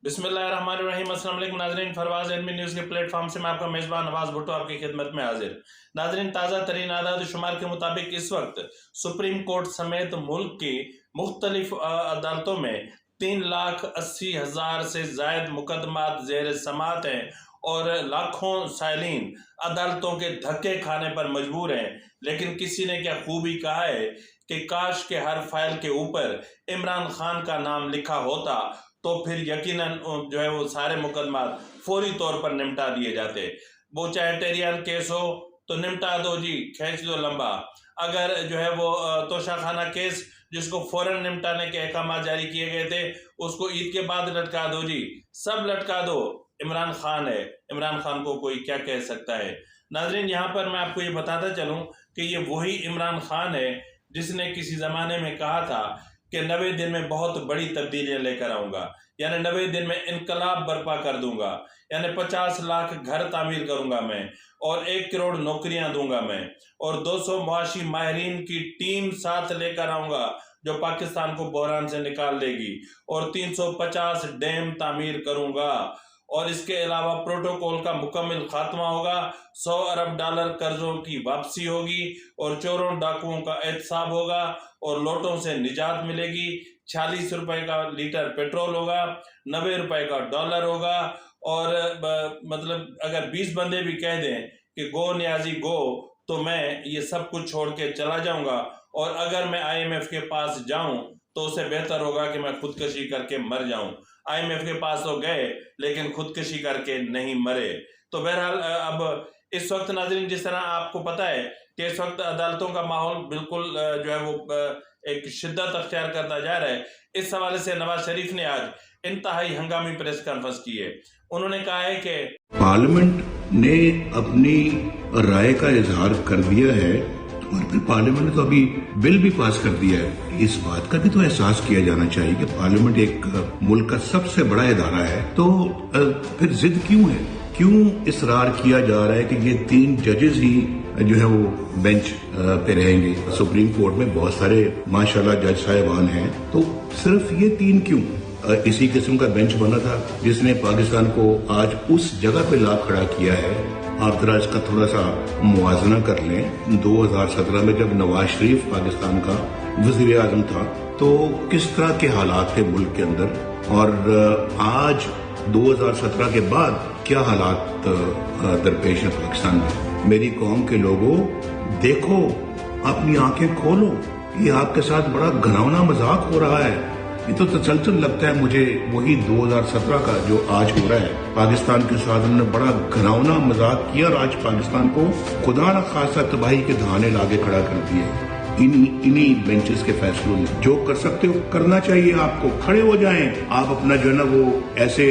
बिस्मिल्लाहिर्रहमानिर्रहीम। अस्सलाम वालेकुम नाजरीन, फरवाज एनबी न्यूज़ के प्लेटफॉर्म से मैं आपका मेज़बान नवाज भुट्टो आपकी खिदमत में हाजिर। नाजरीन, ताज़ा तरीन आदाद शुमार के मुताबिक इस वक्त सुप्रीम कोर्ट समेत मुल्क की मुख्तलिफ अदालतों में 3,80,000 से ज़ायद मुकदमात ज़ेर समात हैं और लाखों साइलिन अदालतों के धक्के खाने पर मजबूर हैं। लेकिन किसी ने क्या खूबी कहा है कि काश के हर फाइल के ऊपर इमरान खान का नाम लिखा होता तो फिर यकीनन जो है वो सारे मुकदमात फौरी तौर पर निपटा दिए जाते। वो चाहे टेरियन केस हो तो निपटा दो जी, खींच दो लंबा। अगर जो है वो तोशाखाना केस जिसको फौरन निपटाने के अहकाम जारी किए गए थे उसको ईद के बाद लटका दो जी, सब लटका दो। इमरान खान है, इमरान खान को कोई क्या कह सकता है। नाजरीन, यहाँ पर मैं आपको ये बताता चलूँ कि ये वही इमरान खान है जिसने किसी ज़माने में कहा था कि 90 दिन में बहुत बड़ी तब्दीलियां लेकर आऊंगा, यानी 90 दिन में इनकलाब बर्पा कर दूंगा, यानी 50 लाख घर तामीर करूंगा मैं और 1 करोड़ नौकरियां दूंगा मैं और 200 मुआशी माहिरीन की टीम साथ लेकर आऊंगा जो पाकिस्तान को बहरान से निकाल देगी और 350 डैम तामीर करूंगा और इसके अलावा प्रोटोकॉल का मुकम्मल खात्मा होगा। 100 अरब डॉलर कर्जों की वापसी होगी और चोरों डाकुओं का एहतसाब होगा और लोटों से निजात मिलेगी। 46 रुपए का लीटर पेट्रोल होगा, 90 रुपए का डॉलर होगा और मतलब अगर 20 बंदे भी कह दें कि गो नियाजी गो तो मैं ये सब कुछ छोड़ के चला जाऊंगा और अगर मैं IMF के पास जाऊं तो उसे बेहतर होगा कि मैं खुदकशी करके मर जाऊं। IMF के पास तो गए लेकिन खुदकशी करके नहीं मरे। तो बहरहाल अब इस वक्त नाजरीन, जिस तरह आपको पता है कि इस वक्त अदालतों का माहौल बिल्कुल जो है वो एक शिद्दत अख्तियार करता जा रहा है। इस हवाले से नवाज शरीफ ने आज इंतहाई हंगामी प्रेस कॉन्फ्रेंस की है। उन्होंने कहा है कि पार्लियामेंट ने अपनी राय का इजहार कर दिया है और फिर पार्लियामेंट ने तो अभी बिल भी पास कर दिया है। इस बात का भी तो एहसास किया जाना चाहिए कि पार्लियामेंट एक मुल्क का सबसे बड़ा इदारा है, तो फिर जिद क्यों है, क्यों इसरार किया जा रहा है कि ये 3 जजेस ही जो है वो बेंच पे रहेंगे। सुप्रीम कोर्ट में बहुत सारे माशाल्लाह जज साहिबान हैं, तो सिर्फ ये 3 क्यों? इसी किस्म का बेंच बना था जिसने पाकिस्तान को आज उस जगह पे ला खड़ा किया है। आप जरा इसका थोड़ा सा मुआवजा कर लें। 2017 में जब नवाज शरीफ पाकिस्तान का वजीर आजम था तो किस तरह के हालात थे मुल्क के अंदर, और आज 2017 के बाद क्या हालात दरपेश है पाकिस्तान में। मेरी कौम के लोगों, देखो, अपनी आंखें खोलो, ये आपके साथ बड़ा घिनौना मजाक हो रहा है। ये तो तसलसल लगता है मुझे वही 2017 का जो आज हो रहा है। पाकिस्तान के साथ उन्होंने बड़ा घिनौना मजाक किया और आज पाकिस्तान को खुदा न खासा तबाही के धाने लाके खड़ा कर दिए। इन्हीं बेंचेस के फैसलों में जो कर सकते हो करना चाहिए, आपको खड़े हो जाएं। आप अपना जो है ना वो ऐसे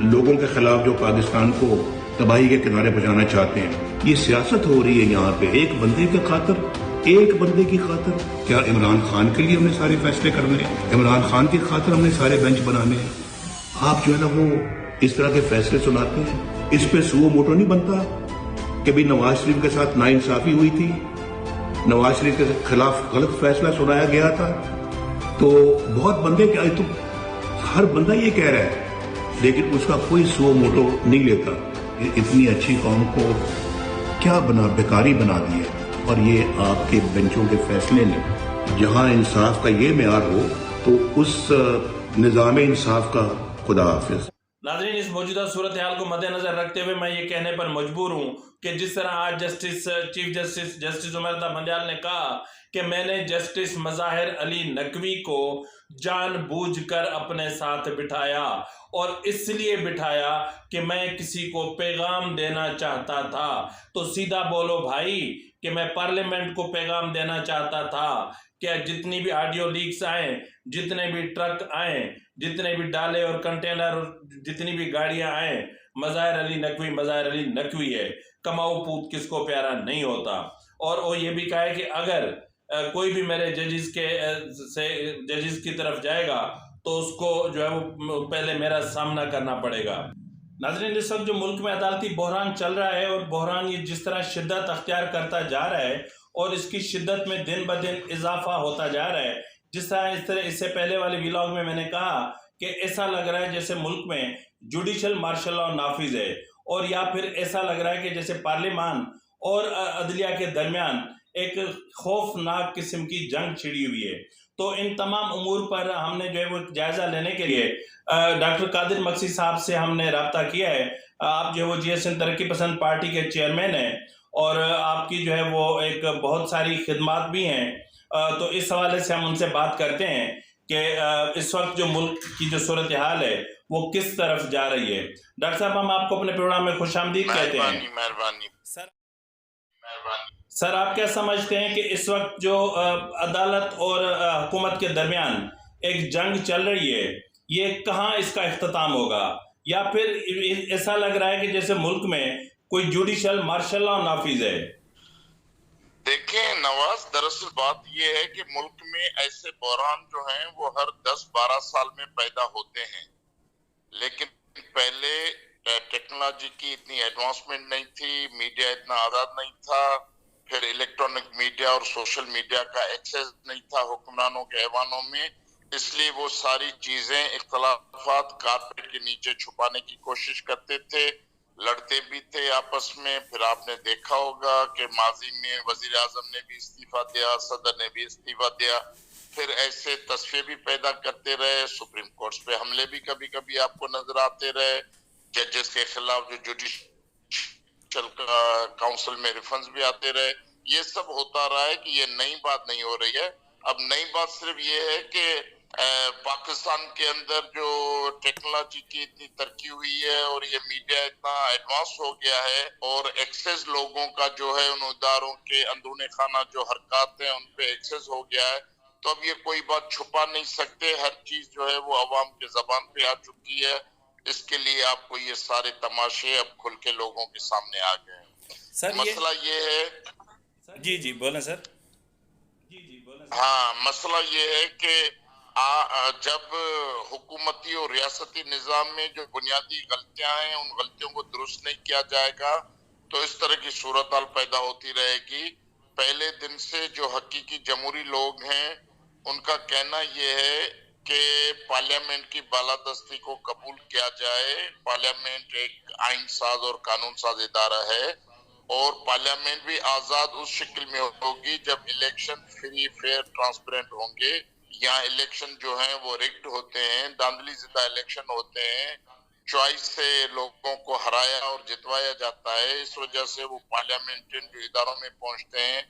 लोगों के खिलाफ जो पाकिस्तान को तबाही के किनारे पहुंचाना चाहते हैं, ये सियासत हो रही है यहाँ पे एक बंदे के खातिर, एक बंदे की खातिर। क्या इमरान खान के लिए हमने सारे फैसले करने हैं? इमरान खान की खातिर हमने सारे बेंच बनाने हैं? आप जो है ना वो इस तरह के फैसले सुनाते हैं, इस पे सुओ मोटो नहीं बनता कि भी नवाज शरीफ के साथ नाइंसाफी हुई थी, नवाज शरीफ के खिलाफ गलत फैसला सुनाया गया था, तो बहुत बंदे क्या, तो हर बंदा ये कह रहा है लेकिन उसका कोई सुओ मोटो नहीं लेता। इतनी अच्छी कौम को क्या बेकारी बना दिया। और ये आपके बेंचों के फैसले ने, जहां इंसाफ का ये मेयार हो तो उस निजाम इंसाफ का खुदा हाफिज। नाज़रीन, इस मौजूदा सूरत हाल को मद्देनजर रखते हुए मैं ये कहने पर मजबूर हूँ कि जिस तरह आज चीफ जस्टिस उमर अता बंदयाल ने कहा कि मैंने जस्टिस मज़ाहिर अली नकवी को जानबूझकर अपने साथ बिठाया और इसलिए बिठाया कि मैं किसी को पैगाम देना चाहता था। तो सीधा बोलो भाई कि मैं पार्लियामेंट को पैगाम देना चाहता था। क्या जितनी भी ऑडियो लीक्स आए, जितने भी ट्रक आए, जितने भी डाले और कंटेनर, जितनी भी गाड़ियां आए, मज़ाहिर अली नकवी है। कमाऊ पूत किसको प्यारा नहीं होता। और वो ये भी कहा है कि अगर कोई भी मेरे जजिस की तरफ जाएगा तो उसको जो है वो पहले मेरा सामना करना पड़ेगा। नाज़रीन, इस वक्त जो मुल्क में अदालती बहरान चल रहा है और बहरान ये जिस तरह शिद्दत अख्तियार करता जा रहा है और इसकी शिद्दत में दिन ब दिन इजाफा होता जा रहा है, जिस तरह इससे पहले वाले व्लॉग में मैंने कहा کہ ایسا لگ رہا ہے جیسے ملک میں جوڈیشل مارشل لا نافذ ہے، اور یا پھر ایسا لگ رہا ہے کہ جیسے پارلیمان اور عدلیہ کے درمیان ایک خوفناک قسم کی جنگ چھڑی ہوئی ہے۔ تو ان تمام امور پر ہم نے جو ہے وہ جائزہ لینے کے لیے ڈاکٹر قادر مکسی صاحب سے ہم نے رابطہ کیا ہے۔ آپ جو ہے وہ جی ایس این ترقی پسند پارٹی کے چیئرمین ہیں، اور آپ کی جو ہے وہ ایک بہت ساری خدمات بھی ہیں، تو اس حوالے سے ہم ان سے بات کرتے ہیں کہ اس وقت جو ملک کی جو صورتحال ہے وہ کس طرف جا رہی ہے۔ ڈاکٹر صاحب، ہم آپ کو اپنے پروگرام میں خوش آمدید کہتے ہیں۔ مہربانی۔ سر، آپ کیا سمجھتے ہیں کہ اس وقت جو عدالت اور حکومت کے درمیان ایک جنگ چل رہی ہے، یہ کہاں اس کا اختتام ہوگا، یا پھر ایسا لگ رہا ہے کہ جیسے ملک میں کوئی جوڈیشل مارشل لا نافذ ہے؟ دیکھیں نواز، دراصل بات یہ ہے کہ ملک میں ایسے بحران جو ہیں وہ ہر 10-12 سال میں پیدا ہوتے ہیں، لیکن پہلے ٹیکنالوجی کی اتنی ایڈوانسمنٹ نہیں تھی، میڈیا اتنا آزاد نہیں تھا، پھر الیکٹرانک میڈیا اور سوشل میڈیا کا ایکسیس نہیں تھا حکمرانوں کے ایوانوں میں، اس لیے وہ ساری چیزیں، اختلافات کارپیٹ کے نیچے چھپانے کی کوشش کرتے تھے، لڑتے بھی تھے آپس میں۔ پھر آپ نے دیکھا ہوگا کہ ماضی میں وزیر اعظم نے بھی استعفیٰ دیا، صدر نے بھی استعفیٰ دیا، پھر ایسے تصفیے بھی پیدا کرتے رہے، سپریم کورٹس پہ حملے بھی کبھی کبھی آپ کو نظر آتے رہے، ججز کے خلاف جو جوڈیشل کاؤنسل میں ریفرنس بھی آتے رہے۔ یہ سب ہوتا رہا ہے کہ یہ نئی بات نہیں ہو رہی ہے۔ اب نئی بات صرف یہ ہے کہ پاکستان کے اندر جو ٹیکنالوجی کی اتنی ترقی ہوئی ہے اور یہ میڈیا اتنا ایڈوانس ہو گیا ہے، اور ایکسیس لوگوں کا جو ہے ان اداروں کے اندرون خانہ جو حرکات ہیں ان پہ ایکسیس ہو گیا ہے، تو اب یہ کوئی بات چھپا نہیں سکتے، ہر چیز جو ہے وہ عوام کے زبان پہ آ چکی ہے۔ اس کے لیے آپ کو یہ سارے تماشے اب کھل کے لوگوں کے سامنے آ گئے ہیں۔ مسئلہ یہ ہے، جی بولیں سر۔ ہاں، مسئلہ یہ ہے کہ جب حکومتی اور ریاستی نظام میں جو بنیادی غلطیاں ہیں ان غلطیوں کو درست نہیں کیا جائے گا تو اس طرح کی صورتحال پیدا ہوتی رہے گی۔ پہلے دن سے جو حقیقی جمہوری لوگ ہیں ان کا کہنا یہ ہے کہ پارلیمنٹ کی بالادستی کو قبول کیا جائے۔ پارلیمنٹ ایک آئین ساز اور قانون ساز ادارہ ہے، اور پارلیمنٹ بھی آزاد اس شکل میں ہوگی جب الیکشن فری، فیئر، ٹرانسپیرنٹ ہوں گے۔ یہاں الیکشن جو ہیں وہ ریگڈ ہوتے ہیں، دھاندلی زدہ الیکشن ہوتے ہیں، چوائس سے لوگوں کو ہرایا اور جتوایا جاتا ہے۔ اس وجہ سے وہ پارلیمنٹین جو اداروں میں پہنچتے ہیں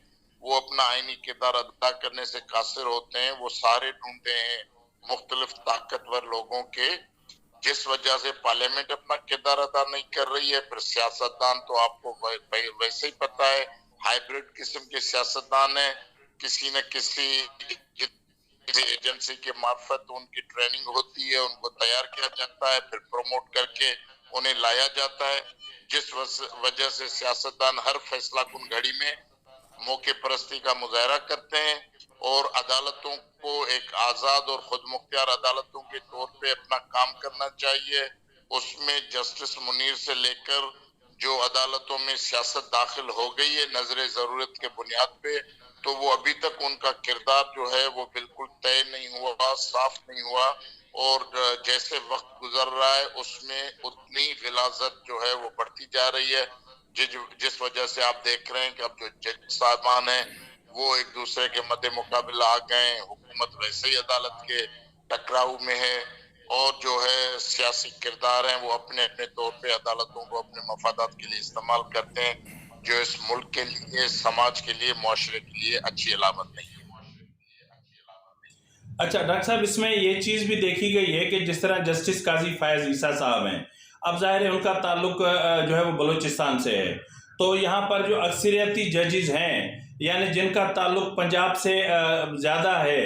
وہ اپنا آئینی کردار ادا کرنے سے قاصر ہوتے ہیں، وہ سارے ڈھونڈتے ہیں مختلف طاقتور لوگوں کے، جس وجہ سے پارلیمنٹ اپنا کردار ادا نہیں کر رہی ہے۔ پھر سیاستدان تو آپ کو ویسے ہی پتا ہے، ہائیبریڈ قسم کے سیاستدان ہیں، کسی نہ کسی ایجنسی کے معرفت ان کی ٹریننگ ہوتی ہے، ان کو تیار کیا جاتا ہے، پھر پروموٹ کر کے انہیں لایا جاتا ہے، جس وجہ سے سیاستدان ہر فیصلہ کن گھڑی میں موقع پرستی کا مظاہرہ کرتے ہیں، اور عدالتوں کو ایک آزاد اور خود مختار عدالتوں کے طور پہ اپنا کام کرنا چاہیے۔ اس میں جسٹس منیر سے لے کر جو عدالتوں میں سیاست داخل ہو گئی ہے نظر ضرورت کے بنیاد پہ، تو وہ ابھی تک ان کا کردار جو ہے وہ بالکل طے نہیں ہوا، صاف نہیں ہوا، اور جیسے وقت گزر رہا ہے اس میں اتنی غلاظت جو ہے وہ بڑھتی جا رہی ہے، جس وجہ سے آپ دیکھ رہے ہیں کہ اب جو جج صاحبان ہیں وہ ایک دوسرے کے مد مقابل آ گئے ہیں، حکومت ویسے ہی عدالت کے ٹکراؤ میں ہے، اور جو ہے سیاسی کردار ہیں وہ اپنے اپنے طور پہ عدالتوں کو اپنے مفادات کے لیے استعمال کرتے ہیں، جو اس ملک کے لیے، سماج کے لیے، معاشرے کے لیے اچھی علامت نہیں ہے۔ اچھا ڈاکٹر صاحب، اس میں یہ چیز بھی دیکھی گئی ہے کہ جس طرح جسٹس قاضی فائز عیسیٰ صاحب ہیں، اب ظاہر ہے ان کا تعلق جو ہے وہ بلوچستان سے ہے، تو یہاں پر جو اکثریتی ججز ہیں یعنی جن کا تعلق پنجاب سے زیادہ ہے،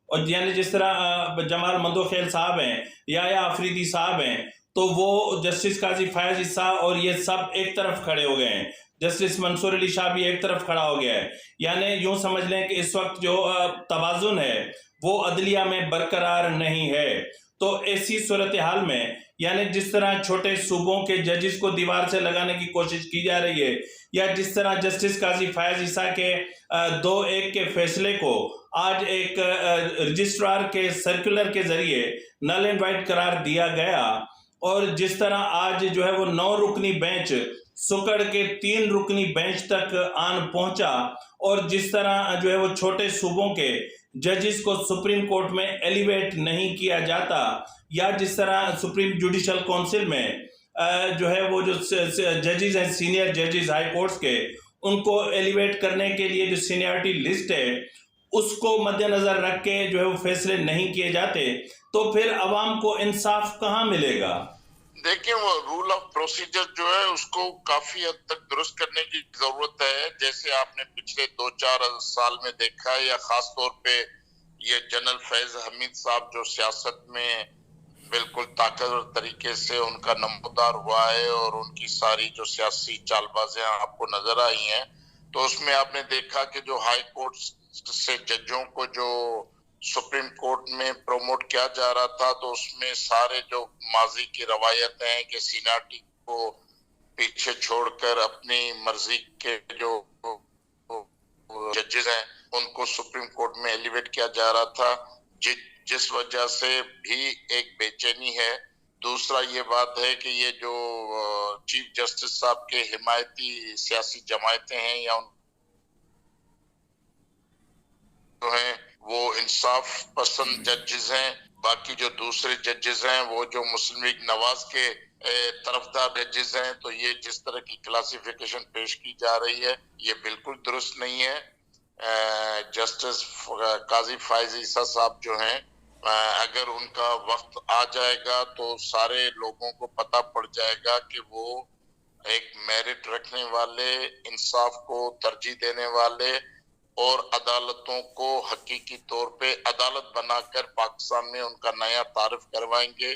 اور یعنی جس طرح جمال مندوخیل صاحب ہیں یا آفریدی صاحب ہیں، تو وہ جسٹس قاضی فائز عیسیٰ اور یہ سب ایک طرف کھڑے ہو گئے ہیں، جسٹس منصور علی شاہ بھی ایک طرف کھڑا ہو گیا ہے، یعنی یوں سمجھ لیں کہ اس وقت جو توازن ہے وہ عدلیہ میں برقرار نہیں ہے۔ تو ایسی صورتحال میں یعنی جس طرح چھوٹے صوبوں کے ججز کو دیوار سے لگانے کی کوشش کی جا رہی ہے، یا جس طرح جسٹس قاضی فائز عیسیٰ کے 2-1 کے فیصلے کو آج ایک رجسٹرار کے سرکولر کے ذریعے نل اینڈ وائٹ قرار دیا گیا، اور جس طرح آج جو ہے وہ 9 رکنی بینچ سکڑ کے 3 رکنی بینچ تک آن پہنچا، اور جس طرح جو ہے وہ چھوٹے صوبوں کے ججز کو سپریم کورٹ میں ایلیویٹ نہیں کیا جاتا، یا جس طرح سپریم جوڈیشل کونسل میں جو ہے وہ جو ججز ہیں، سینئر ججز ہائی کورٹس کے، ان کو ایلیویٹ کرنے کے لیے جو سینیارٹی لسٹ ہے اس کو مد نظر رکھ کے جو ہے وہ فیصلے نہیں کیے جاتے، تو پھر عوام کو انصاف کہاں ملے گا؟ دیکھیں، وہ رول آف پروسیجر جو ہے اس کو کافی حد تک درست کرنے کی ضرورت ہے. جیسے آپ نے پچھلے 2-4 سال میں دیکھا ہے، یا خاص طور پہ یہ جنرل فیض حمید صاحب جو سیاست میں بالکل طاقتور طریقے سے ان کا نمودار ہوا ہے، اور ان کی ساری جو سیاسی چال بازیاں آپ کو نظر آئی ہیں، تو اس میں آپ نے دیکھا کہ جو ہائی کورٹ سے ججوں کو جو سپریم کورٹ میں پروموٹ کیا جا رہا تھا، تو اس میں سارے جو ماضی کی روایتیں ہیں کہ سینیارٹی کو پیچھے چھوڑ کر اپنی مرضی کے جو ججز ہیں ان کو سپریم کورٹ میں ایلیویٹ کیا جا رہا تھا، جس وجہ سے بھی ایک بے چینی ہے. دوسرا یہ بات ہے کہ یہ جو چیف جسٹس صاحب کے حمایتی سیاسی جماعتیں ہیں یا جو ہیں وہ انصاف پسند ججز ہیں، باقی جو دوسرے ججز ہیں وہ جو مسلم لیگ نواز کے طرفدار ججز ہیں، تو یہ جس طرح کی کلاسیفیکیشن پیش کی جا رہی ہے یہ بالکل درست نہیں ہے. جسٹس قاضی فائز عیسیٰ صاحب جو ہیں، اگر ان کا وقت آ جائے گا تو سارے لوگوں کو پتہ پڑ جائے گا کہ وہ ایک میرٹ رکھنے والے، انصاف کو ترجیح دینے والے، اور عدالتوں کو حقیقی طور پہ عدالت بنا کر پاکستان میں ان کا نیا تعارف کروائیں گے.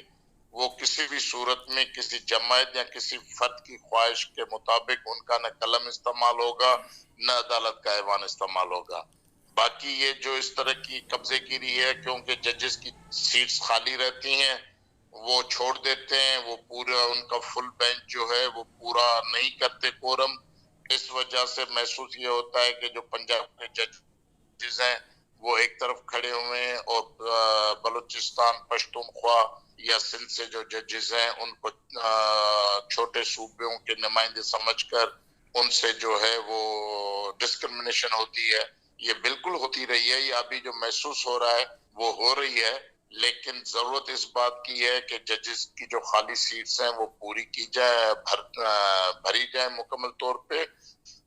وہ کسی بھی صورت میں کسی جماعت یا کسی فرد کی خواہش کے مطابق ان کا نہ قلم استعمال ہوگا نہ عدالت کا ایوان استعمال ہوگا. باقی یہ جو اس طرح کی قبضے گیری ہے، کیونکہ ججز کی سیٹس خالی رہتی ہیں، وہ چھوڑ دیتے ہیں، وہ پورا ان کا فل بینچ جو ہے وہ پورا نہیں کرتے کورم. اس وجہ سے محسوس یہ ہوتا ہے کہ جو پنجاب کے ججز ہیں وہ ایک طرف کھڑے ہوئے ہیں، اور بلوچستان، پشتونخوا یا سندھ سے جو ججز ہیں ان کو چھوٹے صوبوں کے نمائندے سمجھ کر ان سے جو ہے وہ ڈسکرمنیشن ہوتی ہے. یہ بالکل ہوتی رہی ہے، یہ ابھی جو محسوس ہو رہا ہے وہ ہو رہی ہے، لیکن ضرورت اس بات کی ہے کہ ججز کی جو خالی سیٹس ہیں وہ پوری کی جائے، بھری جائے مکمل طور پہ.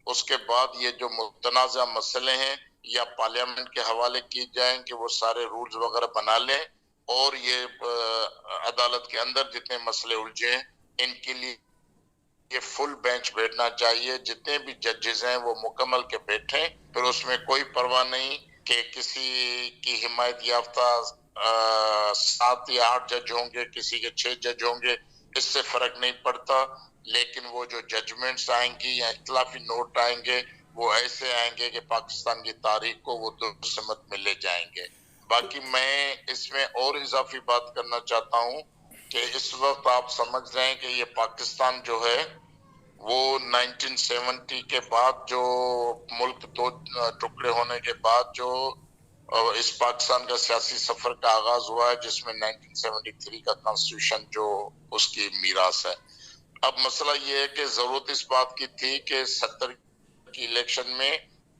اس کے بعد یہ جو متنازع مسئلے ہیں یا پارلیمنٹ کے حوالے کی جائیں کہ وہ سارے رولز وغیرہ بنا لیں، اور یہ عدالت کے اندر جتنے مسئلے الجھے ہیں ان کے لیے یہ فل بینچ بیٹھنا چاہیے. جتنے بھی ججز ہیں وہ مکمل کے بیٹھیں، پھر اس میں کوئی پرواہ نہیں کہ کسی کی حمایت یافتہ 7 یا 8 جج ہوں گے، کسی کے 6 جج ہوں گے، اس سے فرق نہیں پڑتا. لیکن وہ جو ججمنٹس آئیں گی یا اختلافی نوٹ آئیں گے وہ ایسے آئیں گے کہ پاکستان کی تاریخ کو وہ درست سمت میں لے جائیں گے. باقی میں اس میں اور اضافی بات کرنا چاہتا ہوں کہ اس وقت آپ سمجھ رہے ہیں کہ یہ پاکستان جو ہے وہ 1970 کے بعد جو ملک 2 ٹکڑے ہونے کے بعد جو اس پاکستان کا سیاسی سفر کا آغاز ہوا ہے، جس میں 1973 کا کانسٹیٹیوشن جو اس کی میراث ہے. اب مسئلہ یہ ہے کہ ضرورت اس بات کی تھی کہ 70 کی الیکشن میں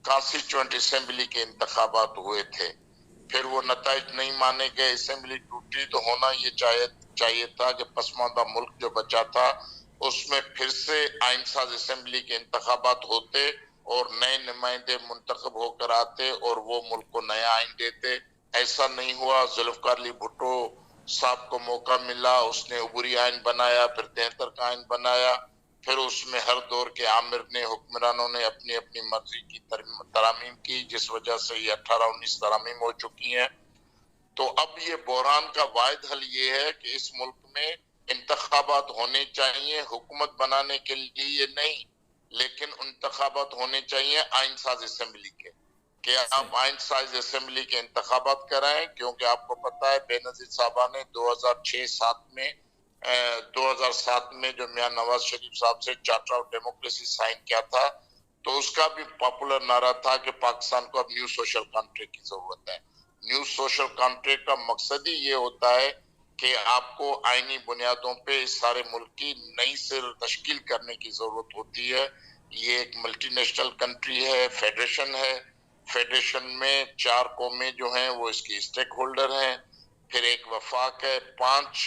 کانسٹیٹیوئنٹ اسمبلی کے انتخابات ہوئے تھے، پھر وہ نتائج نہیں مانے گئے، اسمبلی ٹوٹی، تو ہونا یہ چاہیے تھا کہ پسماندہ ملک جو بچا تھا اس میں پھر سے آئین ساز اسمبلی کے انتخابات ہوتے اور نئے نمائندے منتخب ہو کر آتے اور وہ ملک کو نیا آئین دیتے. ایسا نہیں ہوا. ذوالفقار علی بھٹو صاحب کو موقع ملا، اس نے عبوری آئین بنایا، پھر 73 کا آئین بنایا، پھر اس میں ہر دور کے عامر نے، حکمرانوں نے اپنی اپنی مرضی کی ترامیم کی، جس وجہ سے یہ 18-19 ترامیم ہو چکی ہیں. تو اب یہ بحران کا واحد حل یہ ہے کہ اس ملک میں انتخابات ہونے چاہیے، حکومت بنانے کے لیے نہیں، لیکن انتخابات ہونے چاہیے آئین ساز اسمبلی کے، کہ آپ آئین ساز اسمبلی کے انتخابات کرائیں. کیونکہ آپ کو پتا ہے بے نظیر صاحبہ نے 2007 میں جو میاں نواز شریف صاحب سے چارٹر آف ڈیموکریسی سائن کیا تھا، तो उसका भी पॉपुलर नारा था कि पाकिस्तान को अब न्यू सोशल कॉन्ट्रैक्ट की जरूरत है। न्यू सोशल कॉन्ट्रैक्ट का मकसद ही ये होता है कि आपको आईनी बुनियादों पे इस सारे मुल्क की नई से तश्कील करने की जरूरत होती है। ये एक मल्टीनेशनल कंट्री है, फेडरेशन है। फेडरेशन में 4 कौमें जो हैं वो इसकी स्टेक होल्डर हैं। फिर एक वफाक है, 5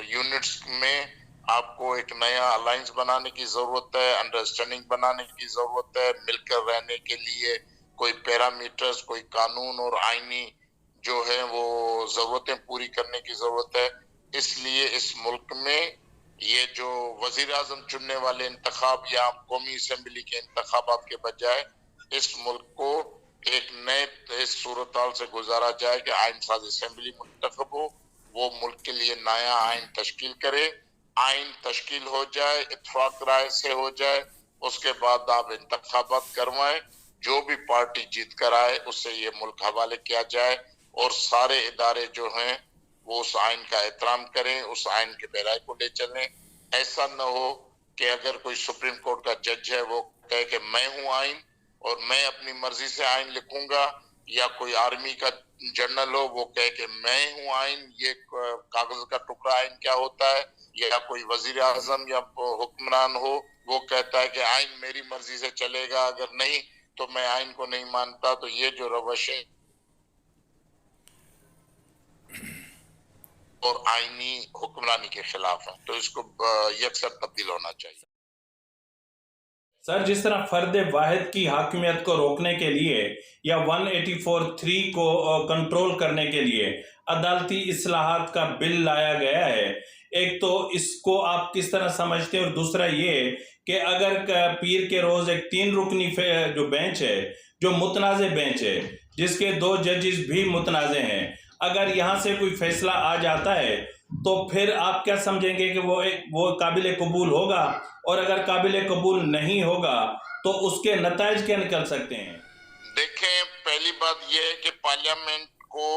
यूनिट्स में आपको एक नया अलायंस बनाने की जरूरत है, अंडरस्टैंडिंग बनाने की जरूरत है। मिलकर रहने के लिए कोई पैरामीटर्स, कोई कानून और आईनी जो है वो जरूरतें पूरी करने की जरूरत है। इसलिए इस मुल्क में ये जो वजीर आजम चुनने वाले इंतखाब या कौमी असेंबली के इंतखाबात के बजाय इस मुल्क को एक नए इस सूरत से गुजारा जाए कि आइन साज असेंबली मुंतखब हो, वो मुल्क के लिए नया आइन तश्कील करे। आइन तश्कील हो जाए, इत्तफाक राय से हो जाए, उसके बाद आप इंतखाबात करवाएं। जो भी पार्टी जीत कर आए उससे ये मुल्क हवाले किया जाए और सारे इदारे जो हैं वो उस आइन का एहतराम करें, उस आइन के बेराए को ले चलें। ऐसा न हो कि अगर कोई सुप्रीम कोर्ट का जज है वो कहे कि मैं हूं आइन और मैं अपनी मर्जी से आइन लिखूंगा, या कोई आर्मी का जनरल हो वो कहे कि मैं हूं आइन, ये कागज का टुकड़ा आइन क्या होता है, या कोई वजीर आजम या हुक्मरान हो वो कहता है कि आइन मेरी मर्जी से चलेगा, अगर नहीं तो मैं आइन को नहीं मानता। तो ये जो रवश है और आईनी हुक्मरानी के खिलाफ है, तो इसको यकसर तब्दील होना चाहिए। सर, जिस तरह फर्द वाहिद की हाकिमियत को रोकने के लिए या 184(3) को कंट्रोल करने के लिए अदालती इस्लाहात का बिल लाया गया है, एक तो इसको आप किस तरह समझते हैं, और दूसरा ये कि अगर पीर के रोज एक 3 रुकनी जो बेंच है, जो मुतनाज़े बेंच है, जिसके 2 जजेस भी मुतनाज़े हैं, अगर यहाँ से कोई फैसला आ जाता है तो फिर आप क्या समझेंगे कि वो काबिल कबूल होगा, और अगर काबिल कबूल नहीं होगा तो उसके नताइज क्या निकल सकते हैं? देखें, पहली बात यह है कि पार्लियामेंट को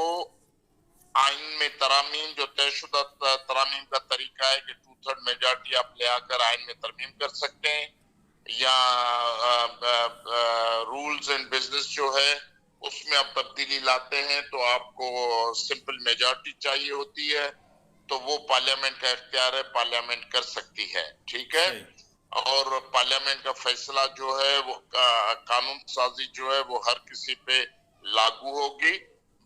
आइन में तरामीम, जो तयशुदा तरामीम का तरीका है कि 2/3 मेजॉरिटी आप ले आकर आइन में तरमीम कर सकते हैं, या रूल्स एंड बिजनेस जो है उसमें आप तब्दीली लाते हैं तो आपको सिंपल मेजॉरिटी चाहिए होती है, तो वो पार्लियामेंट का इख्तियार है, पार्लियामेंट कर सकती है, ठीक है। और पार्लियामेंट का फैसला जो है वो कानून साजी जो है वो हर किसी पे लागू होगी।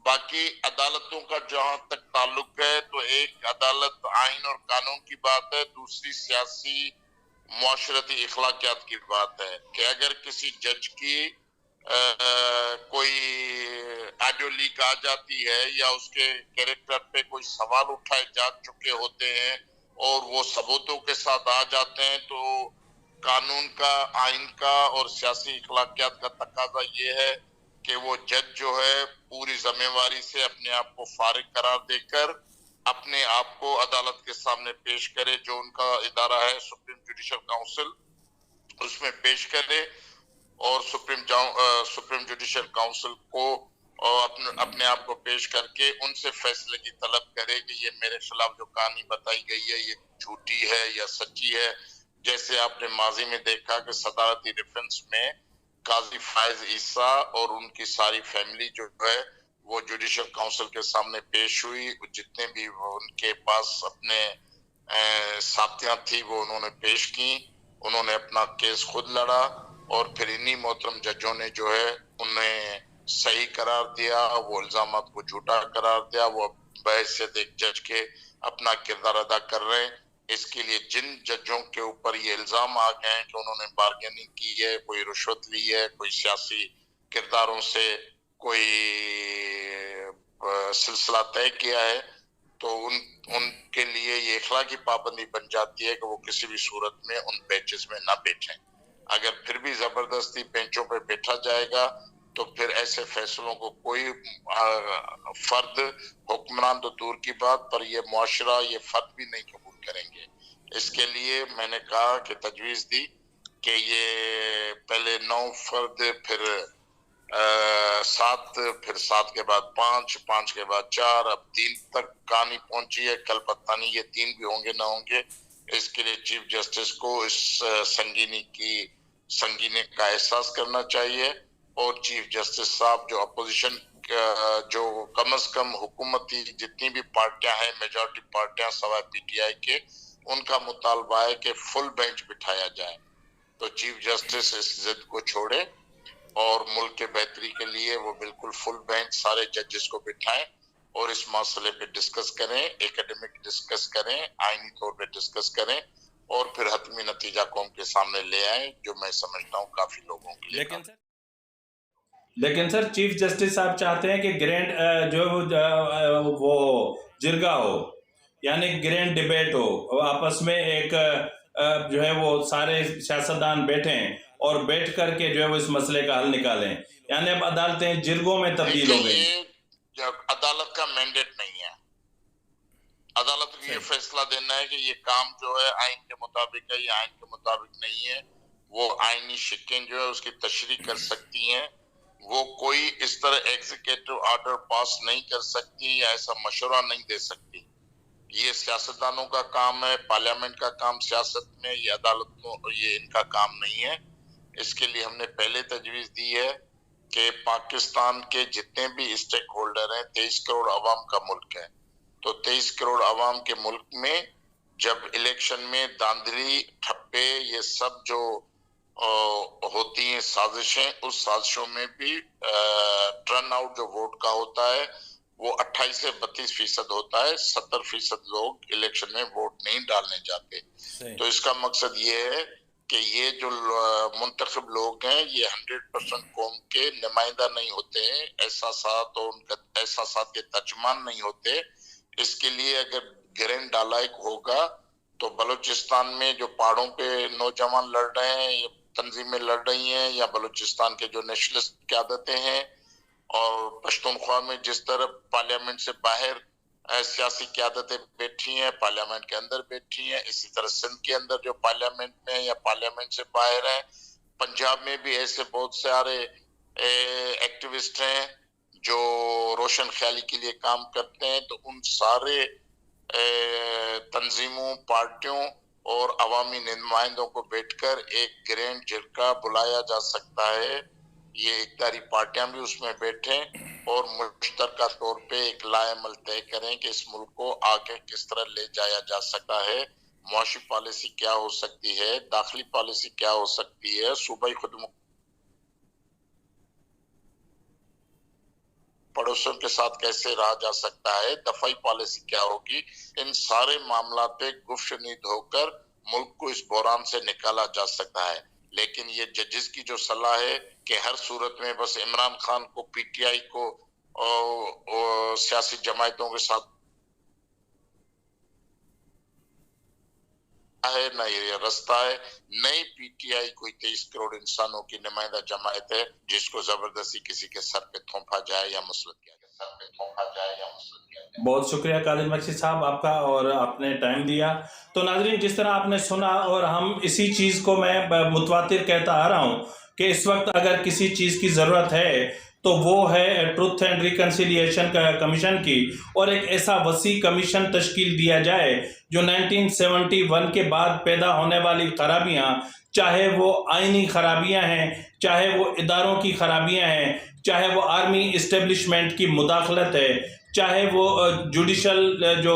बाकी अदालतों का जहां तक ताल्लुक है तो एक अदालत आइन और कानून की बात है, दूसरी सियासी मुआशरती इखलाकियात की बात है कि अगर किसी जज की कोई ऑडियो लीक आ जाती है या उसके कैरेक्टर पे कोई सवाल उठाए जा चुके होते हैं और वो सबूतों के साथ आ जाते हैं, तो कानून का, आइन का और सियासी इखलाकियात का तकाजा ये है कि वो जज जो है पूरी जिम्मेवारी से अपने आप को फारिग करार देकर अपने आप को अदालत के सामने पेश करे, जो उनका इदारा है सुप्रीम जुडिशल काउंसिल, उसमें पेश करे और सुप्रीम जुडिशल काउंसिल को अपने आप को पेश करके उनसे फैसले की तलब करे कि ये मेरे खिलाफ जो कहानी बताई गई है ये झूठी है या सच्ची है। जैसे आपने माजी में देखा कि सदारती डिफेंस में काजी फायज ईसा और उनकी सारी फैमिली जो है वो जुडिशल काउंसिल के सामने पेश हुई, जितने भी उनके पास अपने साथियां थी वो उन्होंने पेश की, उन्होंने अपना केस खुद लड़ा और फिर इन्हीं मोहतरम जजों ने जो है उन्हें सही करार दिया, वो इल्जामात को झूठा करार दिया, वो बहैसियत एक जज के अपना किरदार अदा कर रहे हैं। इसके लिए जिन जजों के ऊपर ये इल्जाम आ गए हैं कि उन्होंने बार्गेनिंग की है, कोई रुश्वत ली है, कोई सियासी किरदारों से कोई सिलसिला तय किया है, तो उनके लिए ये इखलाकी पाबंदी बन जाती है कि वो किसी भी सूरत में उन बेंचेस में ना बैठें। अगर फिर भी जबरदस्ती बेंचों पे बैठा जाएगा तो फिर ऐसे फैसलों को कोई फर्द, हुक्मरान तो दूर की बात, पर ये मुआशरा, ये फर्द भी नहीं कबूल करेंगे। इसके लिए मैंने कहा कि तजवीज दी कि ये पहले 9 फर्द, फिर 7, फिर 7 के बाद 5, 5 के बाद 4, अब 3 तक कहानी पहुंची है। कल पता नहीं ये 3 भी होंगे ना होंगे, اس کے لیے چیف جسٹس کو اس संगीनी का एहसास करना चाहिए और चीफ जस्टिस साहब जो अपोजिशन जो कम से कम हुकूमती जितनी भी पार्टियां हैं मेजॉरिटी पार्टियां सवाए पीटीआई के उनका मुतालबा है कि फुल बेंच बिठाया जाए। तो चीफ जस्टिस इस जिद को छोड़े और मुल्क के बेहतरी के लिए वो बिल्कुल फुल बेंच सारे जजेस को बिठाएं और इस मसले पे डिस्कस करें, एकेडमिक डिस्कस करें, आईनी तौर पे डिस्कस करें और फिर हतमी नतीजा कौम के सामने ले आए, जो मैं समझता हूँ काफी लोगों के लिए। लेकिन सर चीफ जस्टिस साहब चाहते हैं कि ग्रैंड वो जिरगा हो, यानी ग्रैंड डिबेट हो, आपस में एक जो है वो सारे सियासतदान बैठें और बैठ करके जो है वो इस मसले का हल निकालें, यानी अब अदालतें जिरगों में तब्दील हो गई। ये अदालत का मैंडेट नहीं है। अदालत को ये फैसला देना है कि ये काम जो है आइन के मुताबिक है या आइन के मुताबिक नहीं है। वो आइनी शिकें जो है उसकी तशरीह कर सकती हैं। वो कोई इस तरह एग्जीक्यूटिव ऑर्डर पास नहीं कर सकती या ऐसा मशवरा नहीं दे सकती। ये सियासतदानों का काम है, पार्लियामेंट का काम सियासत में, ये अदालतों ये इनका काम नहीं है। इसके लिए हमने पहले तजवीज दी है कि पाकिस्तान के जितने भी स्टेक होल्डर हैं, 23 करोड़ अवाम का मुल्क है, तो 23 करोड़ अवाम के मुल्क में जब इलेक्शन में धांधली ठप्पे ये सब जो होती हैं साजिशें, उस साजिशों में भी टर्न आउट जो वोट का होता है वो 28 से 32% होता है। 70% लोग इलेक्शन में वोट नहीं डालने जाते। तो इसका मकसद ये है कि ये जो मुंतखब लोग हैं ये 100% कौम के नुमाइंदा नहीं होते हैं, एहसासात और उनका एहसासात के तर्जमान नहीं होते। इसके लिए अगर ग्रैंड डालाइक होगा तो बलूचिस्तान में जो पहाड़ों पे नौजवान लड़ रहे हैं, ये तंजीमें लड़ रही हैं, या बलूचिस्तान के जो नेशनलिस्ट क़यादतें हैं, और पश्तूनख्वा में जिस तरह पार्लियामेंट से बाहर सियासी क़यादतें बैठी हैं, पार्लियामेंट के अंदर बैठी हैं, इसी तरह सिंध के अंदर जो पार्लियामेंट में या पार्लियामेंट से बाहर हैं, पंजाब में भी ऐसे बहुत सारे एक्टिविस्ट हैं जो रोशन ख्याली के लिए काम करते हैं। तो उन सारे तंजीमों, पार्टियों और अवामी नुमाइंदों को बैठकर एक ग्रैंड जिरगा बुलाया जा सकता है। ये इक़्तिदारी पार्टियां भी उसमें बैठें और मुश्तरका तौर पे एक लाएमल तय करें कि इस मुल्क को आगे किस तरह ले जाया जा सकता है, मुआशी पॉलिसी क्या हो सकती है, दाखिली पॉलिसी क्या हो सकती है, सूबाई खुद पड़ोसियों के साथ कैसे रहा जा सकता है, दफाई पॉलिसी क्या होगी। इन सारे मामला पे गुफ्तगू होकर मुल्क को इस बहरान से निकाला जा सकता है। लेकिन ये जजेस की जो सलाह है कि हर सूरत में बस इमरान खान को, पीटीआई को और सियासी जमायतों के साथ है, न ये रास्ता है। नई पीटीआई कोई 23 करोड़ इंसानों की नुमाइंदा जमायत है जिसको जबरदस्ती किसी के सर पे थोपा जाए या मुसलत किया जाए। बहुत शुक्रिया कादिर बख्शी साहब आपका, और आपने टाइम दिया। तो नाज़रीन, जिस तरह आपने सुना, और हम इसी चीज़ को मैं मुतवातिर कहता आ रहा हूँ कि इस वक्त अगर किसी चीज़ की ज़रूरत है तो वो है ट्रुथ एंड रिकन्सिलिएशन कमीशन की, और एक ऐसा वसी कमीशन तश्कील दिया जाए जो 1971 के बाद पैदा होने वाली खराबियाँ, चाहे वो आइनी खराबियाँ हैं, चाहे वो इदारों की खराबियाँ हैं, चाहे वो आर्मी इस्टेब्लिशमेंट की मुदाखलत है, चाहे वो जुडिशल जो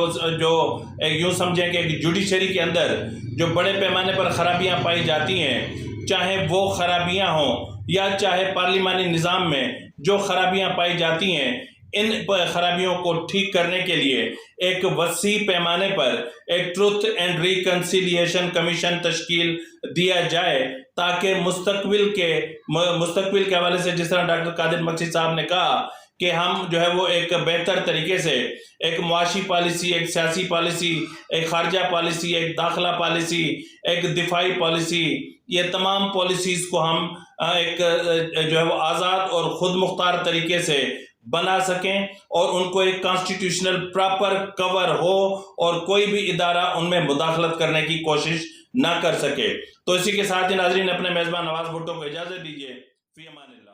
यूँ समझें कि जुडिशरी के अंदर जो बड़े पैमाने पर खराबियाँ पाई जाती हैं, चाहे वो खराबियाँ हों, या चाहे पार्लिमानी निज़ाम में जो खराबियाँ पाई जाती हैं, इन खराबियों को ठीक करने के लिए एक वसी पैमाने पर एक ट्रुथ एंड रिकन्सिलिएशन कमीशन तश्कील दिया जाए, ताकि मुस्तकबिल के हवाले से, जिस तरह डॉक्टर कादिर बख्शी साहब ने कहा कि हम जो है वो एक बेहतर तरीके से एक मुआशी पॉलिसी, एक सियासी पॉलिसी, एक खारजा पॉलिसी, एक दाखिला पॉलिसी, एक दिफाई पॉलिसी, ये तमाम पॉलिसीज़ को हम एक जो है वो आज़ाद और ख़ुद मुख्तार तरीके से बना सकें, और उनको एक कॉन्स्टिट्यूशनल प्रॉपर कवर हो और कोई भी इदारा उनमें मुदाखलत करने की कोशिश ना कर सके। तो इसी के साथ ही नाज़रीन, अपने मेज़बान नवाज़ भुट्टो को इजाज़त दीजिए। फ़ी अमानिल्लाह।